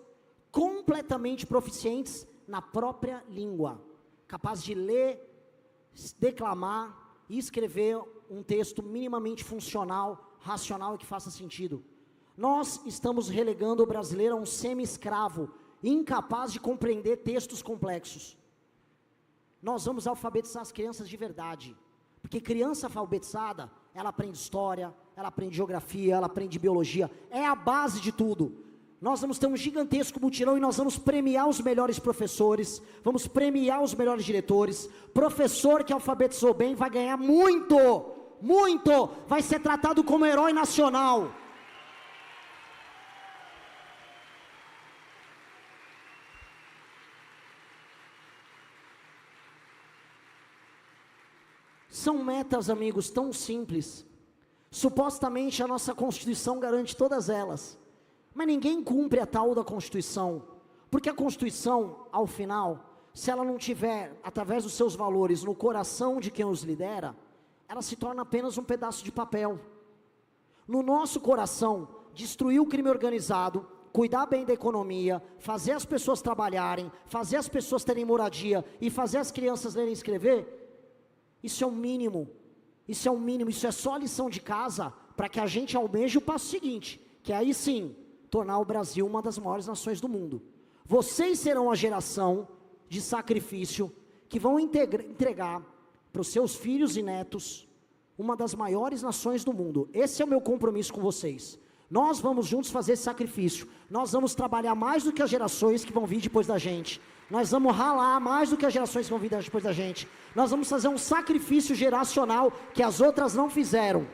completamente proficientes na própria língua, capazes de ler, declamar e escrever um texto minimamente funcional, racional e que faça sentido. Nós estamos relegando o brasileiro a um semi-escravo, incapaz de compreender textos complexos. Nós vamos alfabetizar as crianças de verdade, porque criança alfabetizada, ela aprende história, ela aprende geografia, ela aprende biologia, é a base de tudo. Nós vamos ter um gigantesco mutirão e nós vamos premiar os melhores professores, vamos premiar os melhores diretores. Professor que alfabetizou bem vai ganhar muito, muito, vai ser tratado como herói nacional. São metas, amigos, tão simples. Supostamente a nossa Constituição garante todas elas. Mas ninguém cumpre a tal da Constituição, porque a Constituição, ao final, se ela não tiver, através dos seus valores, no coração de quem os lidera, ela se torna apenas um pedaço de papel. No nosso coração, destruir o crime organizado, cuidar bem da economia, fazer as pessoas trabalharem, fazer as pessoas terem moradia e fazer as crianças lerem e escrever, isso é o mínimo, isso é o mínimo, isso é só lição de casa, para que a gente almeje o passo seguinte, que aí sim, tornar o Brasil uma das maiores nações do mundo. Vocês serão a geração de sacrifício que vão entregar para os seus filhos e netos uma das maiores nações do mundo. Esse é o meu compromisso com vocês. Nós vamos juntos fazer esse sacrifício. Nós vamos trabalhar mais do que as gerações que vão vir depois da gente. Nós vamos ralar mais do que as gerações que vão vir depois da gente. Nós vamos fazer um sacrifício geracional que as outras não fizeram.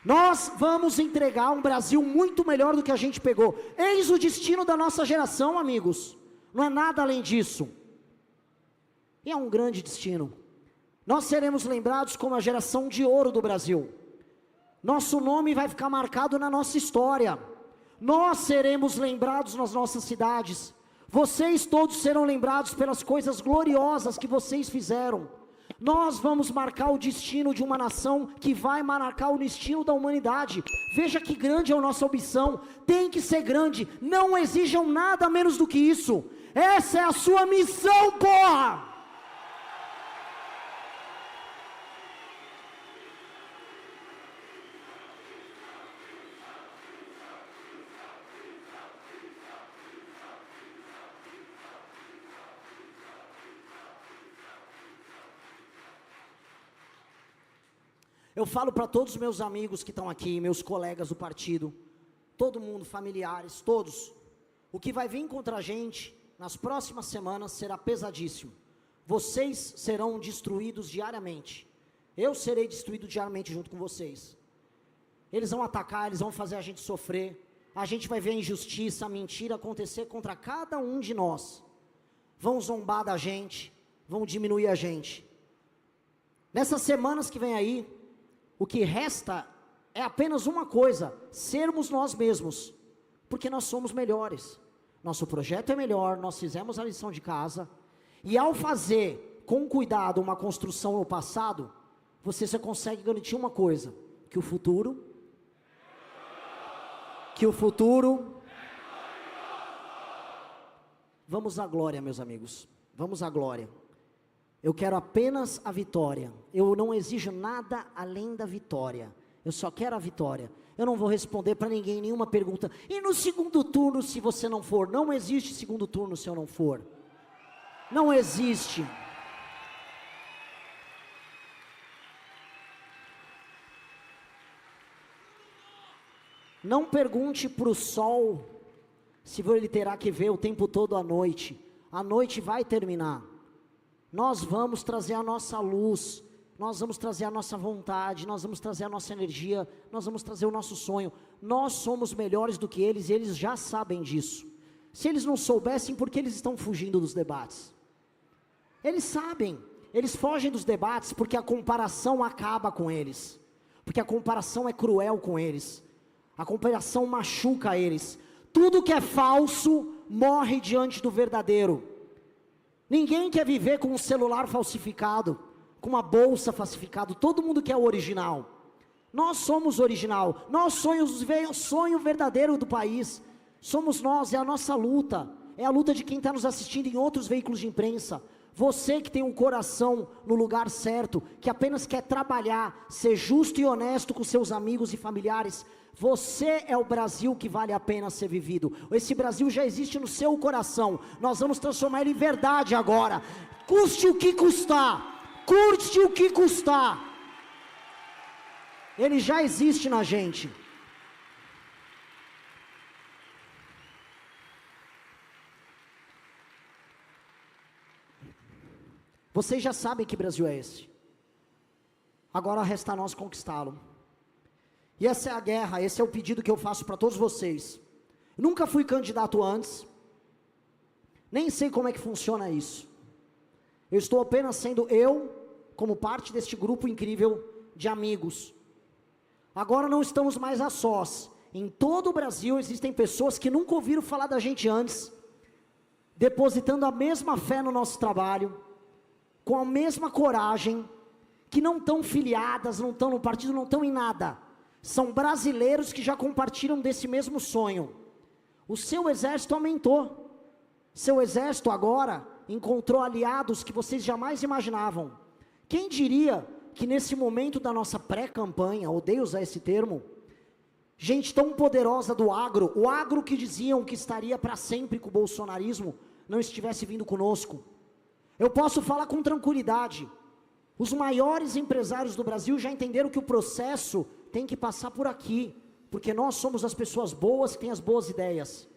Nós vamos entregar um Brasil muito melhor do que a gente pegou. Eis o destino da nossa geração, amigos. Não é nada além disso. E é um grande destino. Nós seremos lembrados como a geração de ouro do Brasil. Nosso nome vai ficar marcado na nossa história. Nós seremos lembrados nas nossas cidades. Vocês todos serão lembrados pelas coisas gloriosas que vocês fizeram. Nós vamos marcar o destino de uma nação que vai marcar o destino da humanidade. Veja que grande é a nossa ambição. Tem que ser grande. Não exijam nada menos do que isso. Essa é a sua missão, porra! Eu falo para todos os meus amigos que estão aqui, meus colegas do partido, todo mundo, familiares, todos, o que vai vir contra a gente nas próximas semanas será pesadíssimo. Vocês serão destruídos diariamente. Eu serei destruído diariamente junto com vocês. Eles vão atacar, eles vão fazer a gente sofrer. A gente vai ver a injustiça, a mentira acontecer contra cada um de nós. Vão zombar da gente, vão diminuir a gente. Nessas semanas que vem aí, o que resta é apenas uma coisa, sermos nós mesmos, porque nós somos melhores, nosso projeto é melhor, nós fizemos a lição de casa, e ao fazer com cuidado uma construção no passado, você só consegue garantir uma coisa, que o futuro, vamos à glória, meus amigos, vamos à glória. Eu quero apenas a vitória. Eu não exijo nada além da vitória. Eu só quero a vitória. Eu não vou responder para ninguém nenhuma pergunta. E no segundo turno, se você não for? Não existe segundo turno se eu não for. Não existe. Não pergunte para o sol se ele terá que ver o tempo todo à noite. A noite vai terminar. Nós vamos trazer a nossa luz, nós vamos trazer a nossa vontade, nós vamos trazer a nossa energia, nós vamos trazer o nosso sonho. Nós somos melhores do que eles e eles já sabem disso. Se eles não soubessem, por que eles estão fugindo dos debates? Eles sabem, eles fogem dos debates porque a comparação acaba com eles, porque a comparação é cruel com eles, a comparação machuca eles. Tudo que é falso morre diante do verdadeiro. Ninguém quer viver com um celular falsificado, com uma bolsa falsificada, todo mundo quer o original. Nós somos original, nós sonho verdadeiro do país, somos nós, é a nossa luta, é a luta de quem está nos assistindo em outros veículos de imprensa. Você que tem um coração no lugar certo, que apenas quer trabalhar, ser justo e honesto com seus amigos e familiares, você é o Brasil que vale a pena ser vivido. Esse Brasil já existe no seu coração, nós vamos transformar ele em verdade agora, custe o que custar, custe o que custar, ele já existe na gente. Vocês já sabem que Brasil é esse. Agora resta a nós conquistá-lo. E essa é a guerra, esse é o pedido que eu faço para todos vocês. Nunca fui candidato antes. Nem sei como é que funciona isso. Eu estou apenas sendo eu, como parte deste grupo incrível de amigos. Agora não estamos mais a sós. Em todo o Brasil existem pessoas que nunca ouviram falar da gente antes, depositando a mesma fé no nosso trabalho, com a mesma coragem, que não estão filiadas, não estão no partido, não estão em nada, são brasileiros que já compartilham desse mesmo sonho. O seu exército aumentou, seu exército agora encontrou aliados que vocês jamais imaginavam. Quem diria que nesse momento da nossa pré-campanha, odeio usar esse termo, gente tão poderosa do agro, o agro que diziam que estaria para sempre com o bolsonarismo, não estivesse vindo conosco. Eu posso falar com tranquilidade, os maiores empresários do Brasil já entenderam que o processo tem que passar por aqui, porque nós somos as pessoas boas que têm as boas ideias,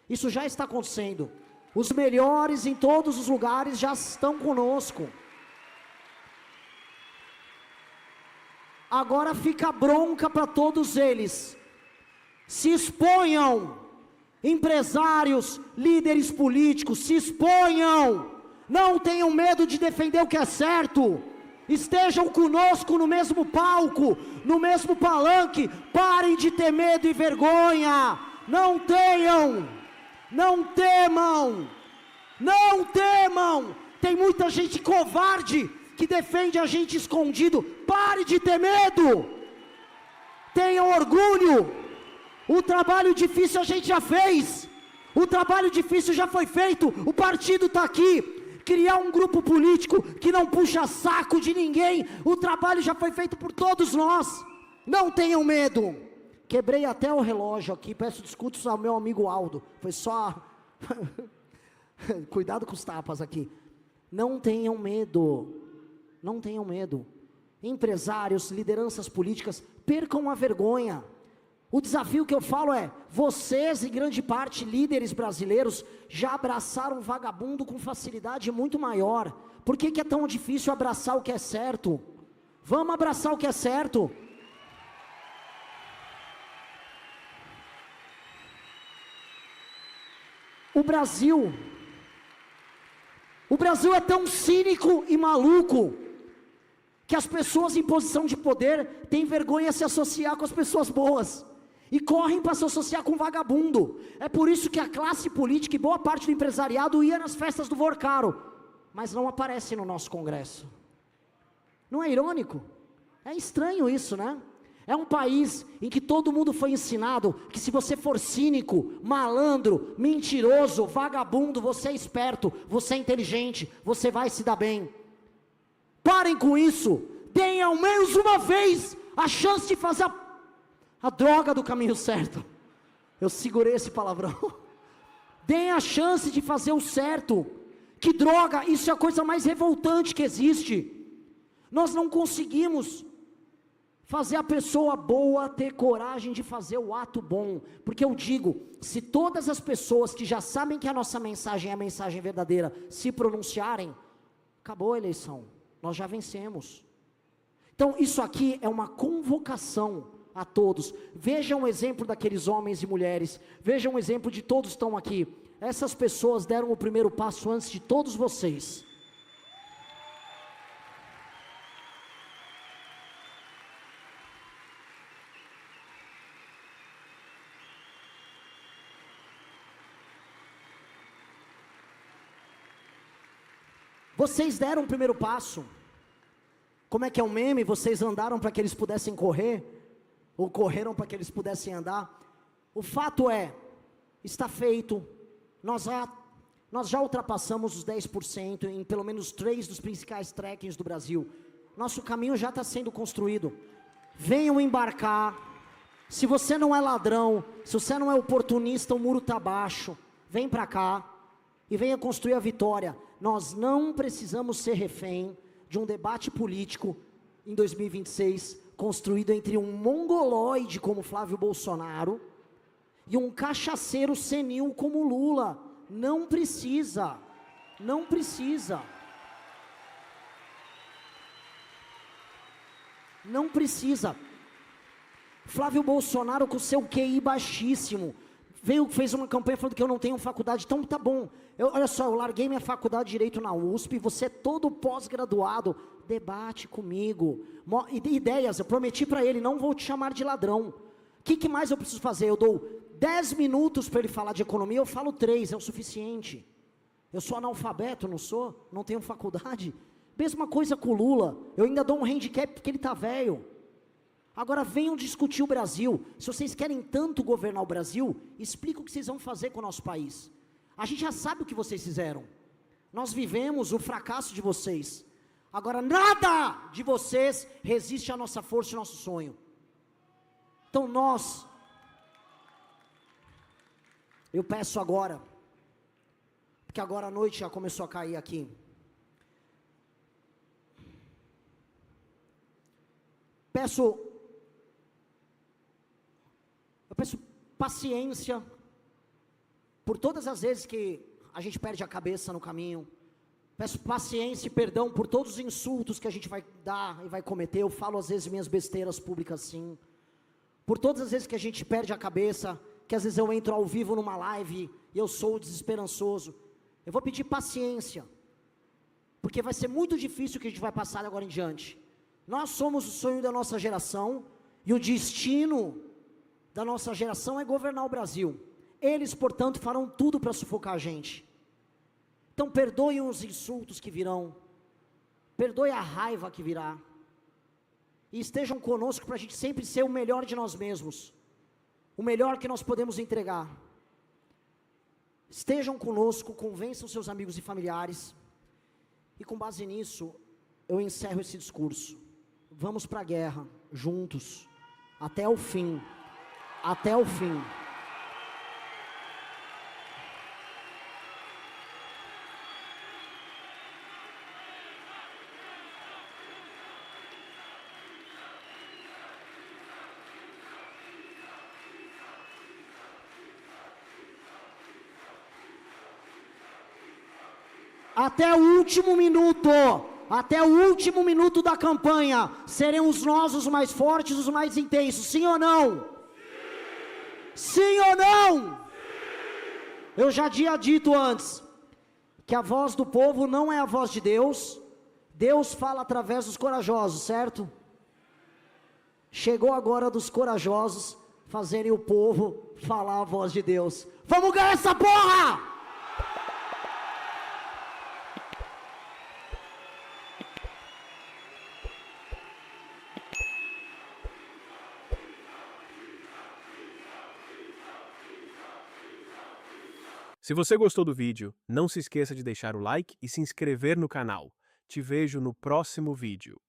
isso já está acontecendo, os melhores em todos os lugares já estão conosco. Agora fica bronca para todos eles, se exponham, empresários, líderes políticos, se exponham, não tenham medo de defender o que é certo, estejam conosco no mesmo palco, no mesmo palanque, parem de ter medo e vergonha, não tenham, não temam, não temam, tem muita gente covarde, que defende a gente escondido, pare de ter medo, tenham orgulho, o trabalho difícil a gente já fez, o trabalho difícil já foi feito, o partido está aqui, criar um grupo político que não puxa saco de ninguém, o trabalho já foi feito por todos nós, não tenham medo. Quebrei até o relógio aqui, peço desculpas ao meu amigo Aldo, foi só, cuidado com os tapas aqui, não tenham medo, não tenham medo, empresários, lideranças políticas, percam a vergonha. O desafio que eu falo é, vocês em grande parte, líderes brasileiros, já abraçaram vagabundo com facilidade muito maior. Por que é tão difícil abraçar o que é certo? Vamos abraçar o que é certo. O Brasil é tão cínico e maluco, que as pessoas em posição de poder têm vergonha de se associar com as pessoas boas, e correm para se associar com vagabundo. É por isso que a classe política e boa parte do empresariado ia nas festas do Vorcaro, mas não aparece no nosso congresso. Não é irônico? É estranho isso, né? É um país em que todo mundo foi ensinado que se você for cínico, malandro, mentiroso, vagabundo, você é esperto, você é inteligente, você vai se dar bem. Parem com isso, deem ao menos uma vez a chance de fazer a droga do caminho certo. Eu segurei esse palavrão. Deem a chance de fazer o certo. Que droga, isso é a coisa mais revoltante que existe. Nós não conseguimos fazer a pessoa boa ter coragem de fazer o ato bom, porque eu digo, se todas as pessoas que já sabem que a nossa mensagem é a mensagem verdadeira, se pronunciarem, acabou a eleição, nós já vencemos. Então isso aqui é uma convocação a todos. Vejam o exemplo daqueles homens e mulheres, vejam o exemplo de todos que estão aqui, essas pessoas deram o primeiro passo antes de todos vocês. Vocês deram o primeiro passo. Como é que é o meme? Vocês andaram para que eles pudessem correr. ou correram para que eles pudessem andar. O fato é, está feito, nós já ultrapassamos os 10% em pelo menos 3 dos principais trekkings do Brasil. Nosso caminho já está sendo construído. Venham embarcar. Se você não é ladrão, se você não é oportunista, o muro está baixo. Vem para cá e venha construir a vitória. Nós não precisamos ser refém de um debate político em 2026, construído entre um mongoloide como Flávio Bolsonaro e um cachaceiro senil como Lula. Não precisa, não precisa. Não precisa. Flávio Bolsonaro com seu QI baixíssimo, fez uma campanha falando que eu não tenho faculdade, então tá bom, olha só, eu larguei minha faculdade de Direito na USP, você é todo pós-graduado, debate comigo, ideias, eu prometi para ele, não vou te chamar de ladrão, o que mais eu preciso fazer? Eu dou 10 minutos para ele falar de economia, eu falo 3, é o suficiente, eu sou analfabeto, não sou? Não tenho faculdade? Mesma coisa com o Lula, eu ainda dou um handicap porque ele está velho. Agora venham discutir o Brasil. Se vocês querem tanto governar o Brasil, explica o que vocês vão fazer com o nosso país. A gente já sabe o que vocês fizeram. Nós vivemos o fracasso de vocês. Agora nada de vocês resiste à nossa força e ao nosso sonho. Então eu peço agora, porque agora a noite já começou a cair aqui. Eu peço paciência por todas as vezes que a gente perde a cabeça no caminho. Peço paciência e perdão por todos os insultos que a gente vai dar e vai cometer. Eu falo às vezes minhas besteiras públicas sim. Por todas as vezes que a gente perde a cabeça, que às vezes eu entro ao vivo numa live e eu sou desesperançoso. Eu vou pedir paciência, porque vai ser muito difícil o que a gente vai passar agora em diante. Nós somos o sonho da nossa geração e o destino da nossa geração é governar o Brasil. Eles, portanto, farão tudo para sufocar a gente. Então perdoem os insultos que virão, perdoe a raiva que virá, e estejam conosco para a gente sempre ser o melhor de nós mesmos, o melhor que nós podemos entregar. Estejam conosco, convençam seus amigos e familiares, e com base nisso, eu encerro esse discurso. Vamos para a guerra, juntos, até o fim, até o fim. Até o último minuto da campanha, seremos nós os mais fortes, os mais intensos, sim ou não? Sim, sim ou não? Sim. Eu já tinha dito antes, que a voz do povo não é a voz de Deus, Deus fala através dos corajosos, certo? Chegou agora dos corajosos fazerem o povo falar a voz de Deus. Vamos ganhar essa porra! Se você gostou do vídeo, não se esqueça de deixar o like e se inscrever no canal. Te vejo no próximo vídeo.